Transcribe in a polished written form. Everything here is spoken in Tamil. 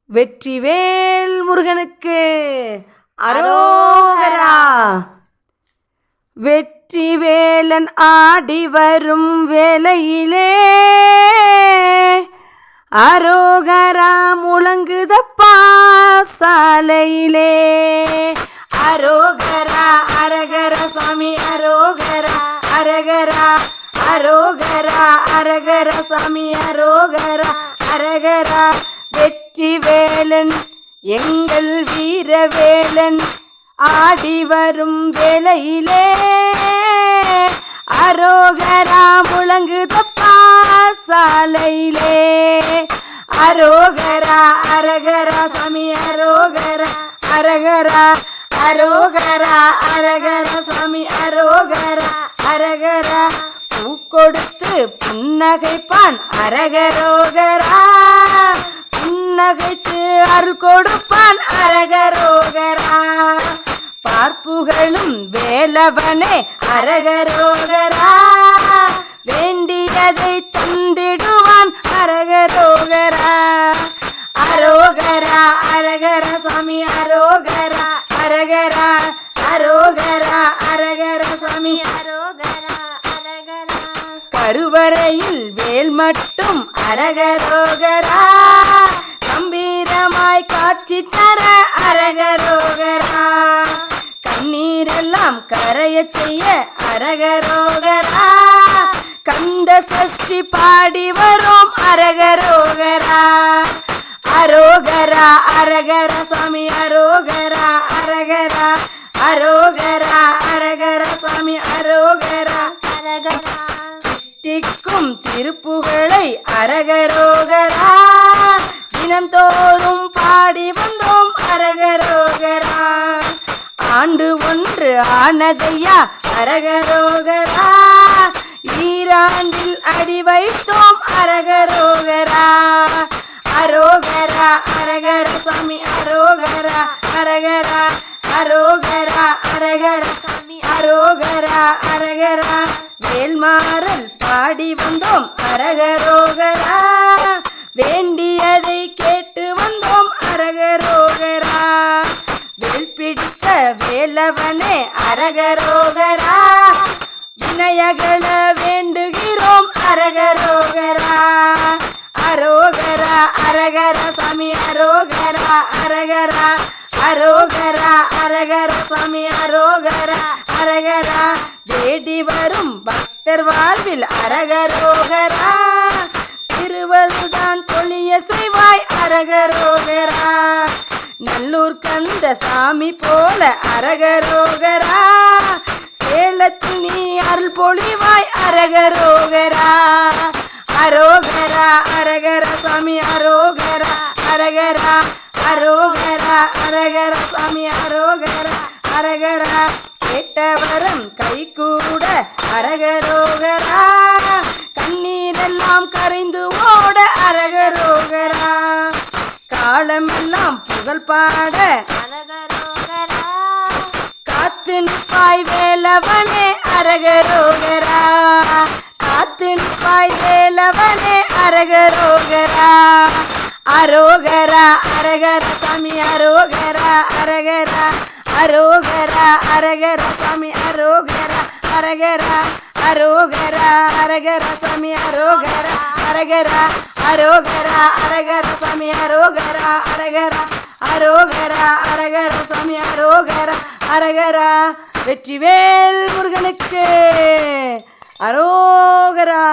வெற்றிவேல் முருகனுக்கு அரோகரா. வெற்றிவேலன் ஆடி வரும் வேளையிலே அரோகரா முழங்குதப்பா சாலையிலே. அரோகரா அரகர சாமி அரோகரா அரகரா அரோகரா அரகர சாமி அரோகரா அரகரா. வெற்றிவேலன் எங்கள் வீரவேலன் ஆடி வரும் வேளையிலே அரோகரா முழங்குதப்பா சாலையிலே. அரோகரா அரகரா சாமி அரோகரா அரகரா அரோகரா அரகர சாமி அரோகரா அரகரா. பூ கொடுத்து புன்னகைப்பான் அரகரோகரா, புன்னகைத்து அருள் கொடுப்பான் அரகரோகரா. பார்ப்புகளும் வேலவனே அரகரோகரா, வேண்டியதை தந்திடுவான் அரகரோகரா. அரோகரா அரகர சாமி அரோகரா அரகரா அரோகரா அரகர சாமி அரோகரா அரகரா. கருவறையில் வேல் மட்டும் அரகரோகரா, கம்பீரமாய் காட்சி தர அரகரோகரா. கண்ணீரெல்லாம் கரைய செய்ய அரகரோகரா, கந்த சஷ்டி பாடி வரும் அரகரோகரா. அரோகரா அரகர சாமி அரோகரா அரகரா அரோகரா அரகர சாமி அரோகரா அரகரா. தித்திக்கும் திருப்புகழை அரகரோகரா, தினந்தோறும் பாடி வந்தோம் அரகரோகரா. ஆண்டு ஒன்று ஆனதையா அரகரோகரா, ஈராண்டில் அடி வைத்தோம் அரகரோகரா. அரோகரா அரகர சாமி அரோகரா அரகரா அரோகரா அரகர சாமி அரோகரா அரகரா. வேல்மாறல் பாடி வந்தோம் அரகரோகரா, வேண்டியதை கேட்டு வந்தோம் அரகரோகரா. வேல் பிடித்த வேலவனே அரகரோகரா, வினயகள வேண்டுகிறோம் அரகரோகரா. அரோகரா அரகர சாமி அரோகரா அரகரா அரோகரா அரகர சாமி அரோகரா அரகரா. தேடி வரும் பக்தர் வாழ்வில் அரகரோகரா, திருவருள்தான் பொழிய செய்வாய் அரகரோகரா. நல்லூர் கந்த சாமி போல அரகரோகரா, சேலத்தில் நீ அருள் பொழிவாய் அரகரோகரா. அரோகரா அரகர சாமி அரோகரா அரகரா அரோகரா அரகர சாமி அரோகரா அரகரா. கேட்டவரம் கை கூட அரகரோகரா, கண்ணீரெல்லாம் கரைந்து ஓட அரகரோகரா. காலமெல்லாம் புகழ் பாட அரகரோகரா, காத்து நிற்பாய் வேலவனே அரகரோகரா. காத்து நிற்பாய் வேலவனே அரகரோகரா. அரோகரா அரகர சாமி அரோகரா அரகரா அரோகரா அரகர சாமி அரோகரா அரகரா அரோகரா அரகர சாமி அரோகரா அரகரா அரோகரா அரகர சாமி அரோகரா அரகரா அரோகரா அரகர சாமி அரோகரா அரகரா. வெற்றிவேல் முருகனுக்கு அரோகரா.